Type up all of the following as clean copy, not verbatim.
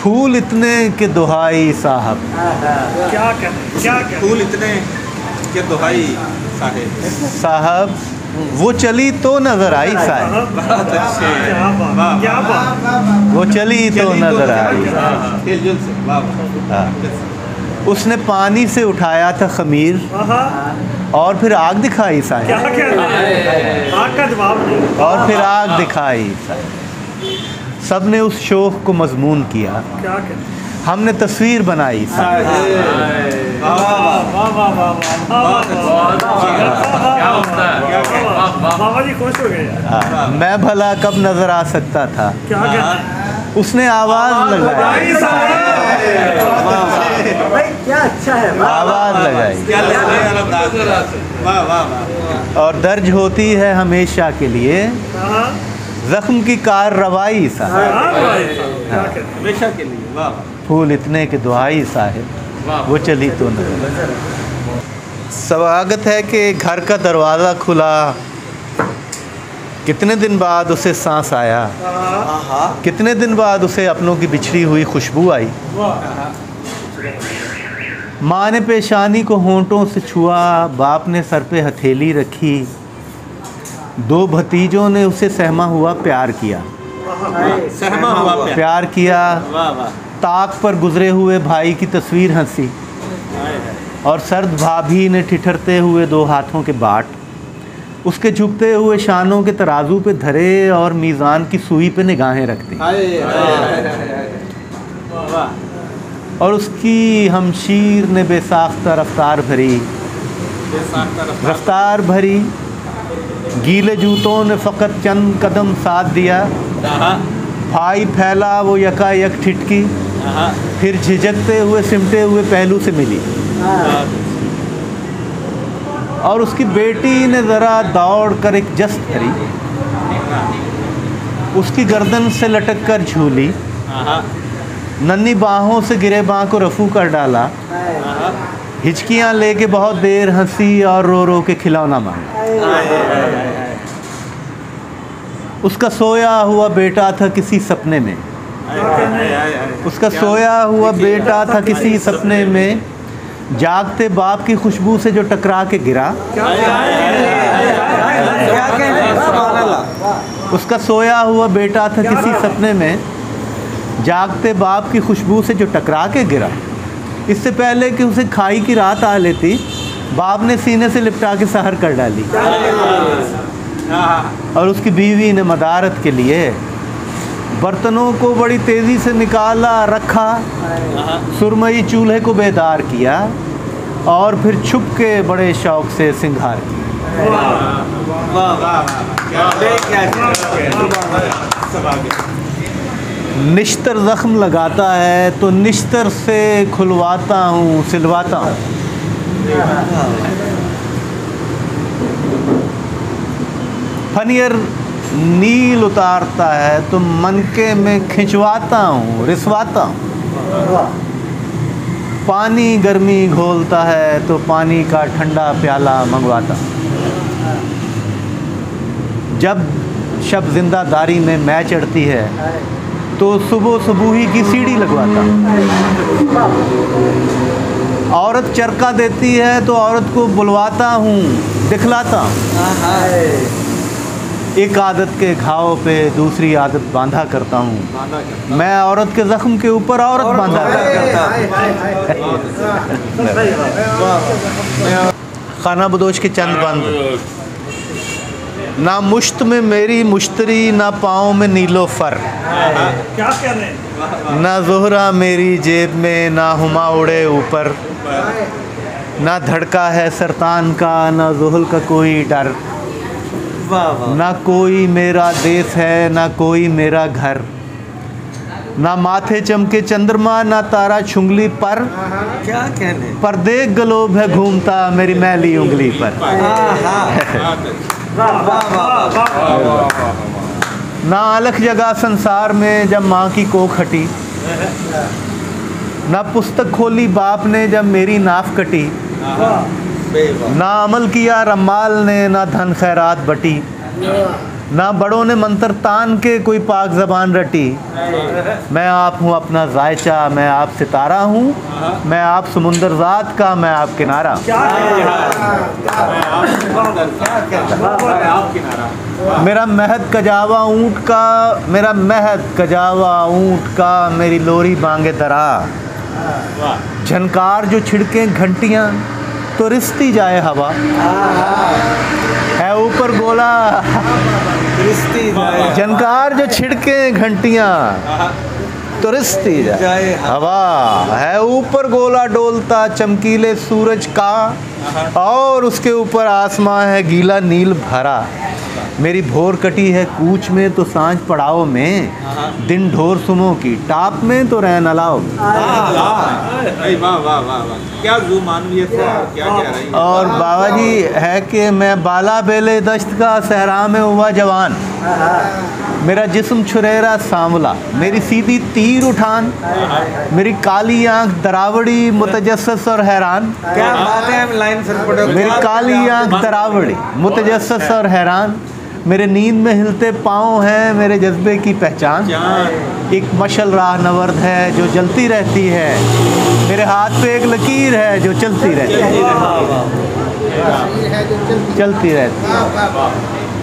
फूल इतने के दुहाई साहब, क्या कहते फूल इतने के दुहाई साहब वो चली तो नजर आई साहब, बहुत अच्छे, क्या बात, वो चली तो नजर आई। खेल से, वाह। उसने पानी से उठाया था खमीर और फिर आग दिखाई साहब, क्या कहते आग का जवाब नहीं, और फिर आग दिखाई साहब। सब ने उस शोक को मजमून किया, क्या कहते हमने तस्वीर बनाई साहब। बाबा जी खुश हो गए। मैं भला कब नजर आ सकता था, क्या कहते उसने आवाज लगाई, क्या अच्छा है, आवाज लगाई और दर्ज होती है हमेशा के लिए जख्म की कार्रवाई साहब। हमेशा के लिए, वाह। फूल इतने के दुहाई साहब, वो चली तो नजर। स्वागत है कि घर का दरवाज़ा खुला, कितने दिन बाद उसे सांस आया, कितने दिन बाद उसे अपनों की बिछड़ी हुई खुशबू आई। माँ ने पेशानी को होंठों से छुआ, बाप ने सर पे हथेली रखी, दो भतीजों ने उसे सहमा हुआ प्यार किया, सहमा हुआ प्यार किया। वाह वाह। ताक पर गुजरे हुए भाई की तस्वीर हंसी और सर्द भाभी ने ठिठरते हुए दो हाथों के बाट उसके झुकते हुए शानों के तराजू पे धरे और मीज़ान की सुई पे निगाहें रख दी। और उसकी हमशीर ने बेसाख्ता रफ्तार भरी, रफ्तार भरी। गीले जूतों ने फ़कत चंद कदम साथ दिया, भाई फैला वो यकायक ठिठकी, फिर झिझकते हुए सिमटे हुए पहलू से मिली और उसकी बेटी ने ज़रा दौड़ कर एक जस्त करी, उसकी गर्दन से लटक कर झूली, नन्ही बाहों से गिरे बाँ को रफू कर डाला, हिचकियाँ लेके बहुत देर हंसी और रो रो के खिलौना मांगा। उसका सोया हुआ बेटा था किसी सपने में, उसका सोया हुआ बेटा था किसी सपने में, जागते बाप की खुशबू से जो टकरा के गिरा। उसका सोया हुआ बेटा था किसी सपने में, जागते बाप की खुशबू से जो टकरा के गिरा। इससे पहले कि उसे खाई की रात आ लेती, बाप ने सीने से लिपटा के सहर कर डाली और उसकी बीवी ने मदारत के लिए बर्तनों को बड़ी तेज़ी से निकाला, रखा, सुरमई चूल्हे को बेदार किया और फिर छुप के बड़े शौक से सिंगार किया। निश्तर ज़ख्म लगाता है तो निश्तर से खुलवाता हूँ, सिलवाता हूँ। फनियर नील उतारता है तो मनके में खिंचवाता हूँ, रिसवाता हूँ। पानी गर्मी घोलता है तो पानी का ठंडा प्याला मंगवाता हूँ। जब शब जिंदादारी में मैं चढ़ती है तो सुबह सुबूही की सीढ़ी लगवाता हूँ। औरत चरका देती है तो औरत को बुलवाता हूँ, दिखलाता हूँ। एक आदत के घाव पे दूसरी आदत बांधा करता हूँ, मैं औरत के ज़ख्म के ऊपर औरत बांधा करता हूँ। खाना बदोश के चंद बंद। ना मुश्त में मेरी मुश्तरी, ना पाँव में नीलोफर, क्या कह रहे हैं? ना ज़ोहरा मेरी जेब में, ना हुमा उड़े ऊपर, ना धड़का है सरतान का, ना ज़ुहल का कोई डर, ना कोई मेरा देश है, ना कोई मेरा घर, ना माथे चमके चंद्रमा, ना तारा छुंगली पर, क्या कहने, पर देख गलोब है घूमता मेरी मैली उंगली पर। ना अलख जगह संसार में जब माँ की कोख हटी, ना पुस्तक खोली बाप ने जब मेरी नाफ कटी, ना अमल किया रमाल ने, ना धन खैरात बटी, ना बड़ों ने मंत्र तान के कोई पाक ज़बान रटी। मैं आप हूँ अपना जायचा, मैं आप सितारा हूँ, मैं आप समुंदर ज़ात का, मैं आप किनारा। मेरा महद कजावा ऊँट का, मेरा महद कजावा ऊँट का, मेरी लोरी बांगे दरा। झनकार जो छिड़के घंटियाँ तो रिश्ती जाए हवा, है ऊपर गोला रिश्ती जाए। झनकार जो छिड़के घंटियाँ तो रिश्ती जाए हवा, है ऊपर गोला डोलता चमकीले सूरज का, और उसके ऊपर आसमां है गीला नील भरा। मेरी भोर कटी है कूच में तो सांझ पड़ाव में, दिन ढोर सुमो की टाप में तो रैन अलाव। क्या जो मानवीयत है, क्या कह रही है। और बाबा जी है कि मैं बाला बेले दश्त का सहरा में हुआ जवान, मेरा जिस्म छुरेरा सांवला, मेरी सीधी तीर उठान, मेरी काली आंख दरावड़ी मुतजस्सस और हैरान। क्या बात है, लाइन सर पढ़ो। मेरी काली आंख दरावड़ी मुतजस्सस और हैरान, मेरे नींद में हिलते पाँव हैं मेरे जज्बे की पहचान। एक मशल राह नवर्द है जो जलती रहती है, मेरे हाथ पे एक लकीर है जो चलती रहती है, चलती रहती है।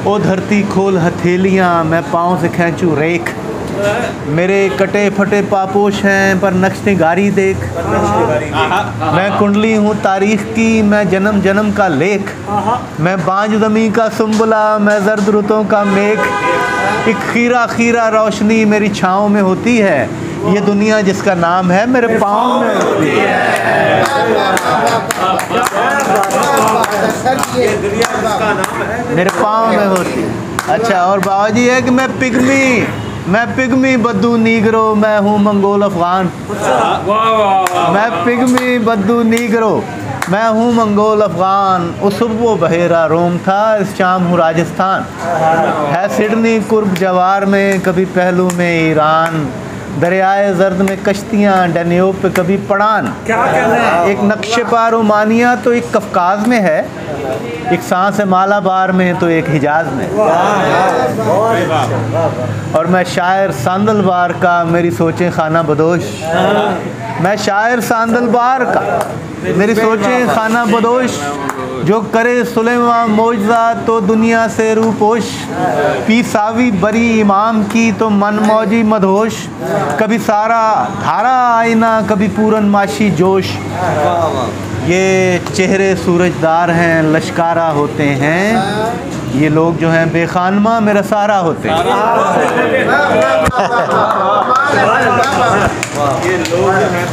ओ धरती खोल हथेलियाँ, मैं पाँव से खींचूं रेख, मेरे कटे फटे पापोश हैं पर नक्श निगारी देख। मैं कुंडली हूँ तारीख की, मैं जन्म जन्म का लेख, मैं बांझ ज़मीं का सुंबला, मैं जर्द रुतों का मेघ। एक खीरा खीरा रोशनी मेरी छाँव में होती है, ये दुनिया जिसका नाम है मेरे पाँव में होती है। मेरे पाँव में होती है। अच्छा, और बाबा जी है कि मैं पिग्मी बद्दू नीगरो, मैं हूँ मंगोल अफगान। मैं पिग्मी बद्दू नीगरो, मैं हूँ मंगोल अफगान। उस सुबह बहेरा रोम था, इस शाम हूँ राजस्थान। है सिडनी कुर्ब जवार में, कभी पहलू में ईरान। दरियाए जर्द में कश्तियाँ, डैन्यूब पे कभी पड़ान। क्या कहना है। एक नक्शे पार रोमानिया तो एक कफकाज में है, एक सांस है मालाबार में तो एक हिजाज में। और मैं शायर सांदलबार का, मेरी सोचें खाना बदोश। मैं शायर सांदलबार का, मेरी सोचें खाना बदोश। जो करे सुलेमा मौजज़ा तो दुनिया से रूपोश, पी सावी बरी इमाम की तो मन मौजी मदहोश। कभी सारा धारा आईना, कभी पूरन माशी जोश। ये चेहरे सूरजदार हैं, लश्कारा होते हैं, ये लोग जो हैं बेखानमा मेरा सारा होते हैं। ये लोग जो हैं